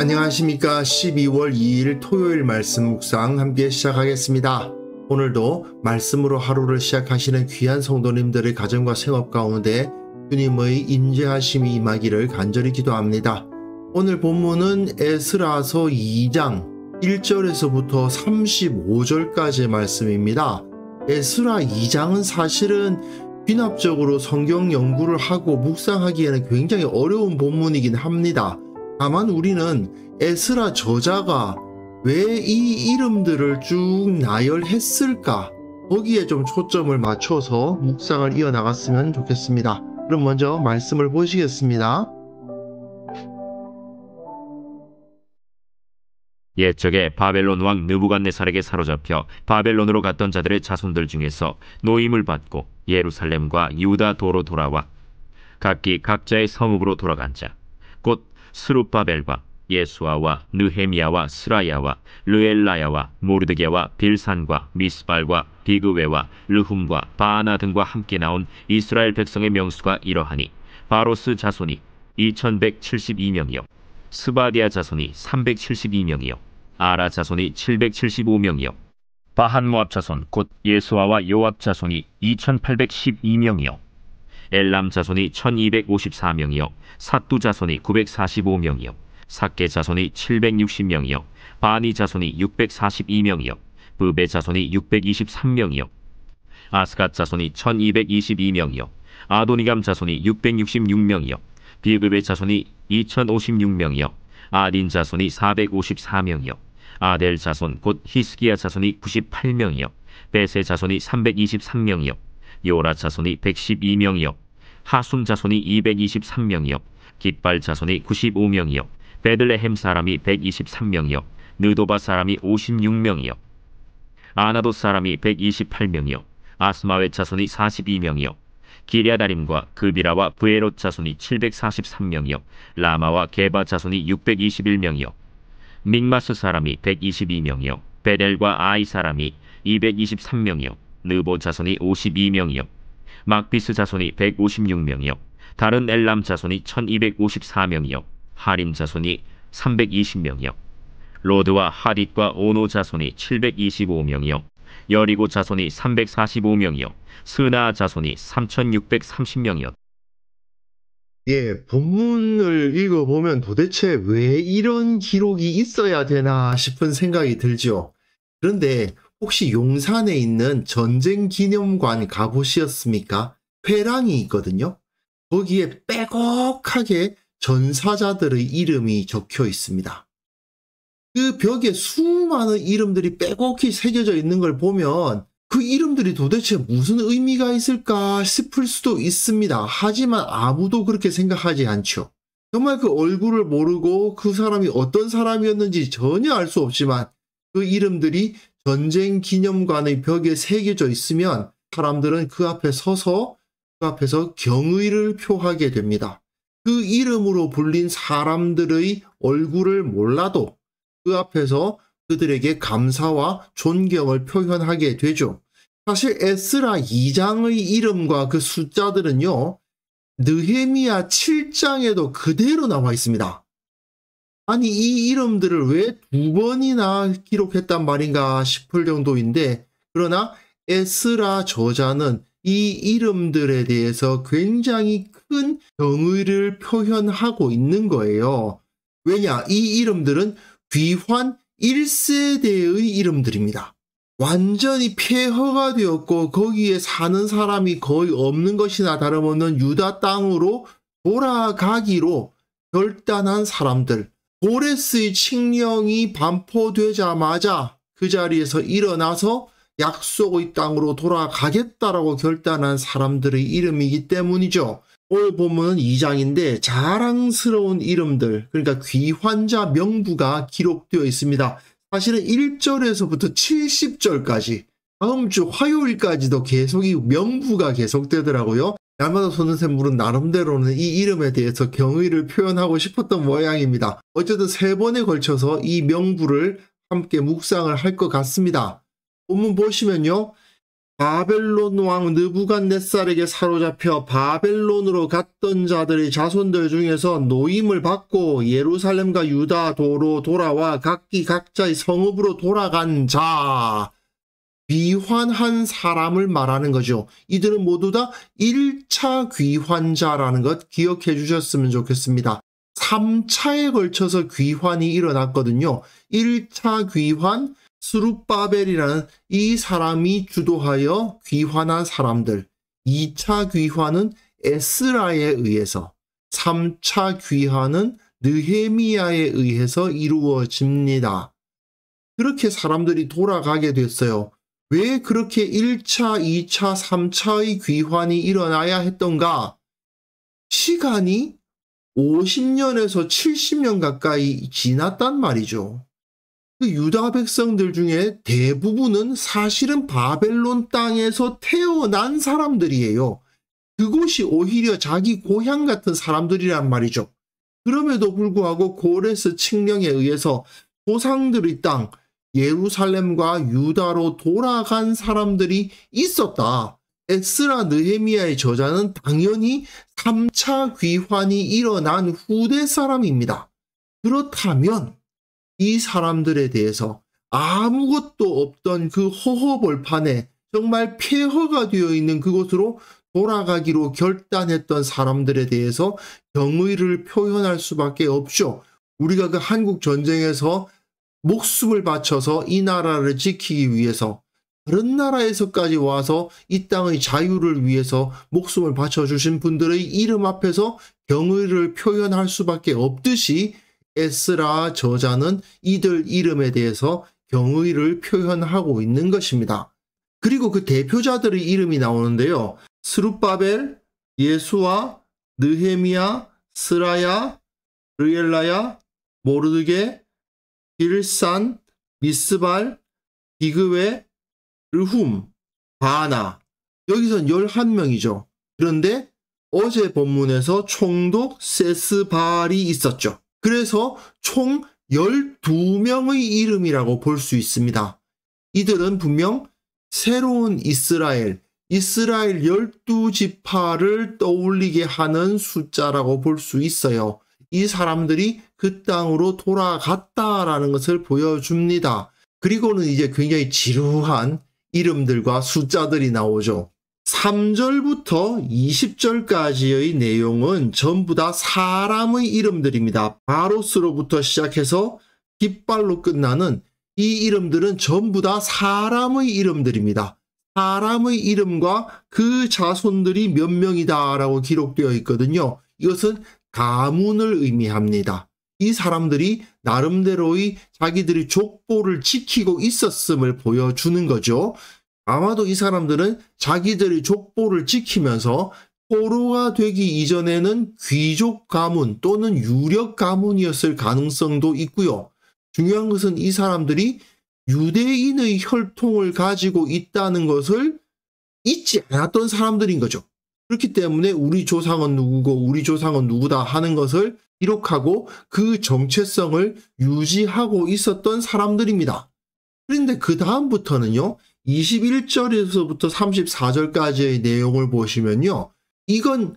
안녕하십니까. 12월 2일 토요일 말씀 묵상 함께 시작하겠습니다. 오늘도 말씀으로 하루를 시작하시는 귀한 성도님들의 가정과 생업 가운데 주님의 인재하심이 임하기를 간절히 기도합니다. 오늘 본문은 에스라서 2장 1절에서부터 35절까지의 말씀입니다. 에스라 2장은 사실은 귀납적으로 성경 연구를 하고 묵상하기에는 굉장히 어려운 본문이긴 합니다. 다만 우리는 에스라 저자가 왜 이 이름들을 쭉 나열했을까? 거기에 좀 초점을 맞춰서 묵상을 이어나갔으면 좋겠습니다. 그럼 먼저 말씀을 보시겠습니다. 옛적에 바벨론 왕 느부갓네살에게 사로잡혀 바벨론으로 갔던 자들의 자손들 중에서 노임을 받고 예루살렘과 유다 도로 돌아와 각기 각자의 성읍으로 돌아간 자, 곧 스룹바벨과 예수아와 느헤미야와 스라야와 르엘라야와 모르드게와 빌산과 미스발과 비그웨와 르훔과 바아나 등과 함께 나온 이스라엘 백성의 명수가 이러하니 바로스 자손이 2172명이요 스바디아 자손이 372명이요 아라 자손이 775명이요 바한모압 자손 곧 예수아와 요압 자손이 2812명이요 엘람 자손이 1254명이요 삿두 자손이 945명이요 삭게 자손이 760명이요 바니 자손이 642명이요 브베 자손이 623명이요 아스갓 자손이 1222명이요 아도니감 자손이 666명이요 비그베 자손이 2056명이요 아딘 자손이 454명이요 아델 자손 곧 히스기야 자손이 98명이요 베세 자손이 323명이요 요라 자손이 112명이요 하순 자손이 223명이요 깃발 자손이 95명이요 베들레헴 사람이 123명이요 느도바 사람이 56명이요 아나도 사람이 128명이요 아스마웨 자손이 42명이요 기랴다림과 그비라와 브에롯 자손이 743명이요 라마와 게바 자손이 621명이요 믹마스 사람이 122명이요 베델과 아이 사람이 223명이요 느보 자손이 52명이요 막비스 자손이 156명이요 다른 엘람 자손이 1254명이요 하림 자손이 320명이요 로드와 하딧과 오노 자손이 725명이요 여리고 자손이 345명이요 스나 자손이 3630명이요. 본문을 읽어보면 도대체 왜 이런 기록이 있어야 되나 싶은 생각이 들죠. 그런데 혹시 용산에 있는 전쟁기념관 가보셨습니까? 회랑이 있거든요. 거기에 빼곡하게 전사자들의 이름이 적혀 있습니다. 그 벽에 수많은 이름들이 빼곡히 새겨져 있는 걸 보면 그 이름들이 도대체 무슨 의미가 있을까 싶을 수도 있습니다. 하지만 아무도 그렇게 생각하지 않죠. 정말 그 얼굴을 모르고 그 사람이 어떤 사람이었는지 전혀 알 수 없지만 그 이름들이 전쟁 기념관의 벽에 새겨져 있으면 사람들은 그 앞에 서서 그 앞에서 경의를 표하게 됩니다. 그 이름으로 불린 사람들의 얼굴을 몰라도 그 앞에서 그들에게 감사와 존경을 표현하게 되죠. 사실 에스라 2장의 이름과 그 숫자들은요, 느헤미야 7장에도 그대로 나와 있습니다. 아니, 이 이름들을 왜 2번이나 기록했단 말인가 싶을 정도인데, 그러나 에스라 저자는 이 이름들에 대해서 굉장히 큰 경의를 표현하고 있는 거예요. 왜냐? 이 이름들은 귀환 1세대의 이름들입니다. 완전히 폐허가 되었고 거기에 사는 사람이 거의 없는 것이나 다름없는 유다 땅으로 돌아가기로 결단한 사람들. 고레스의 칙령이 반포되자마자 그 자리에서 일어나서 약속의 땅으로 돌아가겠다라고 결단한 사람들의 이름이기 때문이죠. 오늘 본문은 2장인데 자랑스러운 이름들, 그러니까 귀환자 명부가 기록되어 있습니다. 사실은 1절에서부터 70절까지 다음 주 화요일까지도 계속 이 명부가 계속되더라고요. 날마다 솟는 샘물은 나름대로는 이 이름에 대해서 경의를 표현하고 싶었던 모양입니다. 어쨌든 3번에 걸쳐서 이 명부를 함께 묵상을 할 것 같습니다. 본문 보시면요. 바벨론 왕 느부갓네살에게 사로잡혀 바벨론으로 갔던 자들의 자손들 중에서 노임을 받고 예루살렘과 유다 도로 돌아와 각기 각자의 성읍으로 돌아간 자, 귀환한 사람을 말하는 거죠. 이들은 모두 다 1차 귀환자라는 것 기억해 주셨으면 좋겠습니다. 3차에 걸쳐서 귀환이 일어났거든요. 1차 귀환, 스룹바벨이라는 이 사람이 주도하여 귀환한 사람들, 2차 귀환은 에스라에 의해서, 3차 귀환은 느헤미야에 의해서 이루어집니다. 그렇게 사람들이 돌아가게 됐어요. 왜 그렇게 1차, 2차, 3차의 귀환이 일어나야 했던가? 시간이 50년에서 70년 가까이 지났단 말이죠. 그 유다 백성들 중에 대부분은 사실은 바벨론 땅에서 태어난 사람들이에요. 그곳이 오히려 자기 고향 같은 사람들이란 말이죠. 그럼에도 불구하고 고레스 칙령에 의해서 조상들의 땅 예루살렘과 유다로 돌아간 사람들이 있었다. 에스라 느헤미야의 저자는 당연히 3차 귀환이 일어난 후대 사람입니다. 그렇다면 이 사람들에 대해서 아무것도 없던 그 허허벌판에 정말 폐허가 되어 있는 그곳으로 돌아가기로 결단했던 사람들에 대해서 경의를 표현할 수밖에 없죠. 우리가 그 한국 전쟁에서 목숨을 바쳐서 이 나라를 지키기 위해서 다른 나라에서까지 와서 이 땅의 자유를 위해서 목숨을 바쳐주신 분들의 이름 앞에서 경의를 표현할 수밖에 없듯이 에스라 저자는 이들 이름에 대해서 경의를 표현하고 있는 것입니다. 그리고 그 대표자들의 이름이 나오는데요. 스룹바벨, 예수아, 느헤미야, 스라야, 르엘라야, 모르드게, 빌산, 미스발, 비그웨, 르훔, 바나. 여기선 11명이죠. 그런데 어제 본문에서 총독 세스발이 있었죠. 그래서 총 12명의 이름이라고 볼 수 있습니다. 이들은 분명 새로운 이스라엘 12지파를 떠올리게 하는 숫자라고 볼 수 있어요. 이 사람들이 그 땅으로 돌아갔다라는 것을 보여줍니다. 그리고는 이제 굉장히 지루한 이름들과 숫자들이 나오죠. 3절부터 20절까지의 내용은 전부 다 사람의 이름들입니다. 바로스로부터 시작해서 깃발로 끝나는 이 이름들은 전부 다 사람의 이름들입니다. 사람의 이름과 그 자손들이 몇 명이다라고 기록되어 있거든요. 이것은 가문을 의미합니다. 이 사람들이 나름대로의 자기들의 족보를 지키고 있었음을 보여주는 거죠. 아마도 이 사람들은 자기들의 족보를 지키면서 포로가 되기 이전에는 귀족 가문 또는 유력 가문이었을 가능성도 있고요. 중요한 것은 이 사람들이 유대인의 혈통을 가지고 있다는 것을 잊지 않았던 사람들인 거죠. 그렇기 때문에 우리 조상은 누구고 우리 조상은 누구다 하는 것을 기록하고 그 정체성을 유지하고 있었던 사람들입니다. 그런데 그 다음부터는요. 21절에서부터 34절까지의 내용을 보시면요. 이건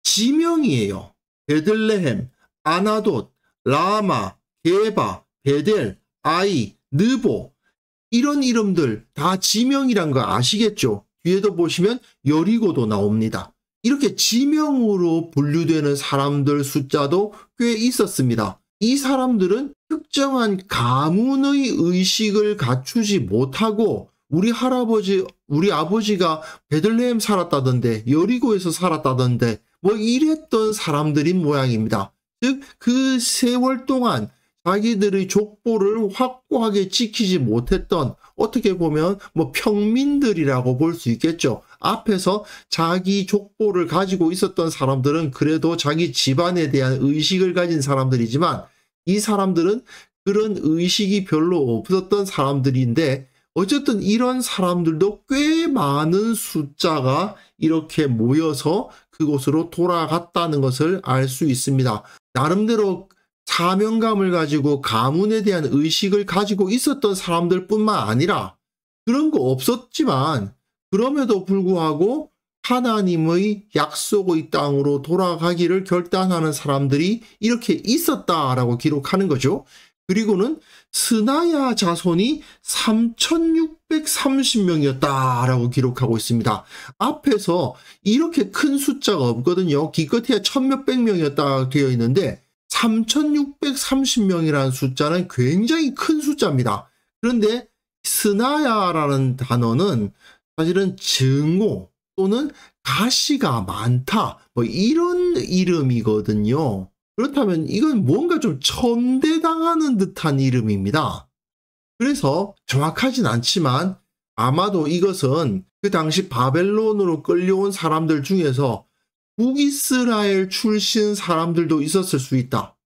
지명이에요. 베들레헴, 아나돗, 라마, 게바, 베델, 아이, 느보 이런 이름들 다 지명이란 거 아시겠죠? 뒤에도 보시면 여리고도 나옵니다. 이렇게 지명으로 분류되는 사람들 숫자도 꽤 있었습니다. 이 사람들은 특정한 가문의 의식을 갖추지 못하고 우리 할아버지, 우리 아버지가 베들레헴 살았다던데 여리고에서 살았다던데 뭐 이랬던 사람들인 모양입니다. 즉 그 세월 동안 자기들의 족보를 확고하게 지키지 못했던 어떻게 보면 뭐 평민들이라고 볼 수 있겠죠. 앞에서 자기 족보를 가지고 있었던 사람들은 그래도 자기 집안에 대한 의식을 가진 사람들이지만 이 사람들은 그런 의식이 별로 없었던 사람들인데 어쨌든 이런 사람들도 꽤 많은 숫자가 이렇게 모여서 그곳으로 돌아갔다는 것을 알 수 있습니다. 나름대로 사명감을 가지고 가문에 대한 의식을 가지고 있었던 사람들 뿐만 아니라 그런 거 없었지만 그럼에도 불구하고 하나님의 약속의 땅으로 돌아가기를 결단하는 사람들이 이렇게 있었다라고 기록하는 거죠. 그리고는 스나야 자손이 3,630명이었다라고 기록하고 있습니다. 앞에서 이렇게 큰 숫자가 없거든요. 기껏해야 1,000몇백 명이었다 되어 있는데 3,630명이라는 숫자는 굉장히 큰 숫자입니다. 그런데 스나야라는 단어는 사실은 증오 또는 가시가 많다 뭐 이런 이름이거든요. 그렇다면 이건 뭔가 좀 천대당하는 듯한 이름입니다. 그래서 정확하진 않지만 아마도 이것은 그 당시 바벨론으로 끌려온 사람들 중에서 북이스라엘 출신 사람들도 있었을 수 있다.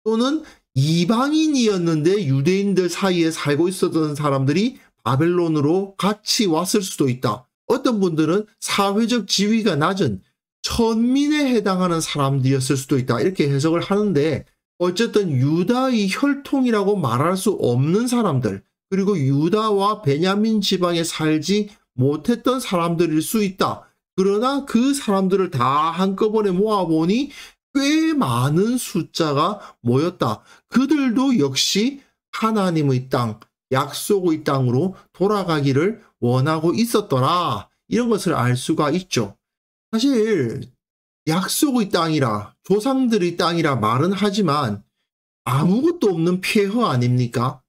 또는 이방인이었는데 유대인들 사이에 살고 있었던 사람들이 바벨론으로 같이 왔을 수도 있다. 어떤 분들은 사회적 지위가 낮은 천민에 해당하는 사람들이었을 수도 있다. 이렇게 해석을 하는데 어쨌든 유다의 혈통이라고 말할 수 없는 사람들 그리고 유다와 베냐민 지방에 살지 못했던 사람들일 수 있다. 그러나 그 사람들을 다 한꺼번에 모아보니 꽤 많은 숫자가 모였다. 그들도 역시 하나님의 땅, 약속의 땅으로 돌아가기를 원하고 있었더라. 이런 것을 알 수가 있죠. 사실 약속의 땅이라 조상들의 땅이라 말은 하지만 아무것도 없는 폐허 아닙니까?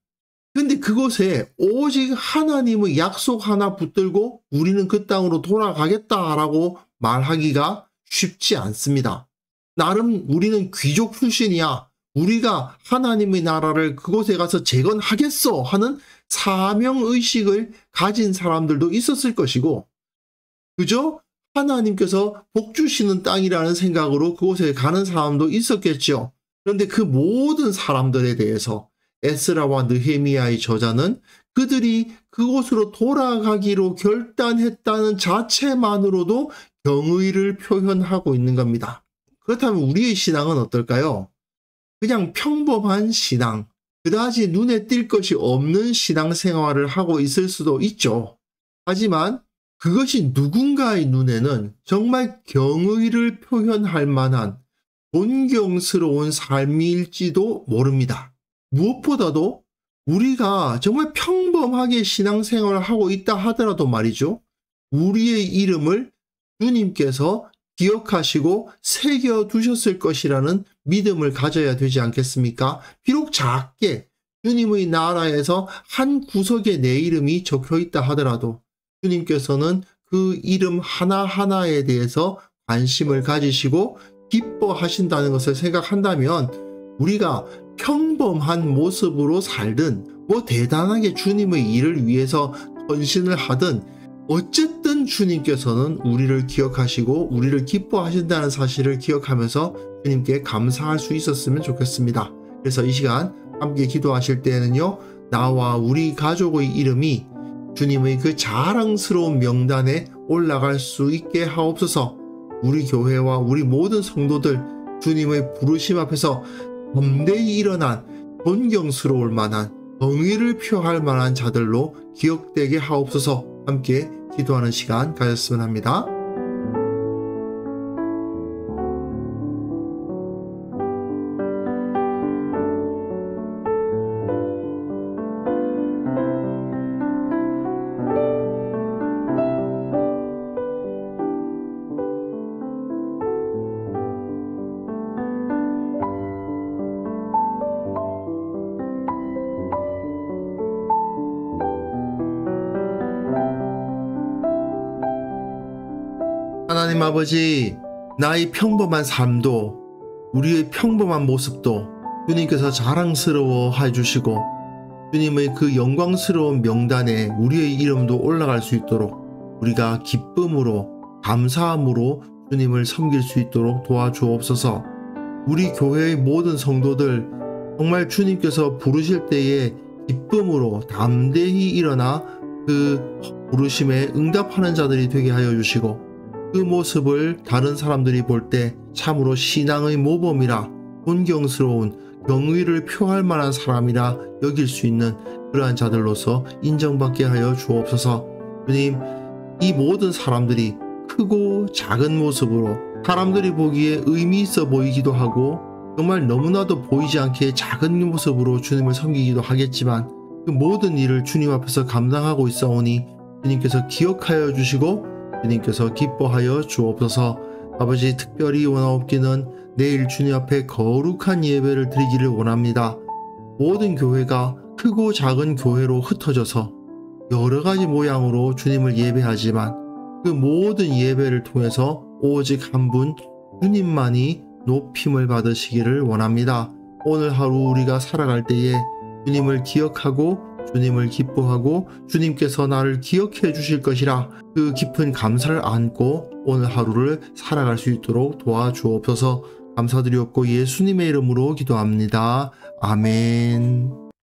근데 그곳에 오직 하나님의 약속 하나 붙들고 우리는 그 땅으로 돌아가겠다라고 말하기가 쉽지 않습니다. 나름 우리는 귀족 출신이야. 우리가 하나님의 나라를 그곳에 가서 재건하겠어 하는 사명의식을 가진 사람들도 있었을 것이고 그저 하나님께서 복 주시는 땅이라는 생각으로 그곳에 가는 사람도 있었겠죠. 그런데 그 모든 사람들에 대해서 에스라와 느헤미야의 저자는 그들이 그곳으로 돌아가기로 결단했다는 자체만으로도 경의를 표현하고 있는 겁니다. 그렇다면 우리의 신앙은 어떨까요? 그냥 평범한 신앙, 그다지 눈에 띌 것이 없는 신앙생활을 하고 있을 수도 있죠. 하지만 그것이 누군가의 눈에는 정말 경의를 표현할 만한 존경스러운 삶일지도 모릅니다. 무엇보다도 우리가 정말 평범하게 신앙생활을 하고 있다 하더라도 말이죠. 우리의 이름을 주님께서 기억하시고 새겨두셨을 것이라는 믿음을 가져야 되지 않겠습니까? 비록 작게 주님의 나라에서 한 구석에 내 이름이 적혀있다 하더라도 주님께서는 그 이름 하나하나에 대해서 관심을 가지시고 기뻐하신다는 것을 생각한다면 우리가 평범한 모습으로 살든 뭐 대단하게 주님의 일을 위해서 헌신을 하든 어쨌든 주님께서는 우리를 기억하시고 우리를 기뻐하신다는 사실을 기억하면서 주님께 감사할 수 있었으면 좋겠습니다. 그래서 이 시간 함께 기도하실 때에는요. 나와 우리 가족의 이름이 주님의 그 자랑스러운 명단에 올라갈 수 있게 하옵소서. 우리 교회와 우리 모든 성도들 주님의 부르심 앞에서 범대히 일어난 존경스러울 만한 정의를 표할 만한 자들로 기억되게 하옵소서. 함께 기도하는 시간 가졌으면 합니다. 하나님 아버지, 나의 평범한 삶도 우리의 평범한 모습도 주님께서 자랑스러워 해주시고 주님의 그 영광스러운 명단에 우리의 이름도 올라갈 수 있도록 우리가 기쁨으로 감사함으로 주님을 섬길 수 있도록 도와주옵소서. 우리 교회의 모든 성도들 정말 주님께서 부르실 때에 기쁨으로 담대히 일어나 그 부르심에 응답하는 자들이 되게 하여 주시고 그 모습을 다른 사람들이 볼 때 참으로 신앙의 모범이라 존경스러운 경의를 표할 만한 사람이라 여길 수 있는 그러한 자들로서 인정받게 하여 주옵소서. 주님, 이 모든 사람들이 크고 작은 모습으로 사람들이 보기에 의미 있어 보이기도 하고 정말 너무나도 보이지 않게 작은 모습으로 주님을 섬기기도 하겠지만 그 모든 일을 주님 앞에서 감당하고 있어오니 주님께서 기억하여 주시고 주님께서 기뻐하여 주옵소서. 아버지, 특별히 원하옵기는 내일 주님 앞에 거룩한 예배를 드리기를 원합니다. 모든 교회가 크고 작은 교회로 흩어져서 여러 가지 모양으로 주님을 예배하지만 그 모든 예배를 통해서 오직 한 분 주님만이 높임을 받으시기를 원합니다. 오늘 하루 우리가 살아갈 때에 주님을 기억하고 주님을 기뻐하고 주님께서 나를 기억해 주실 것이라 그 깊은 감사를 안고 오늘 하루를 살아갈 수 있도록 도와주옵소서. 감사드리옵고 예수님의 이름으로 기도합니다. 아멘.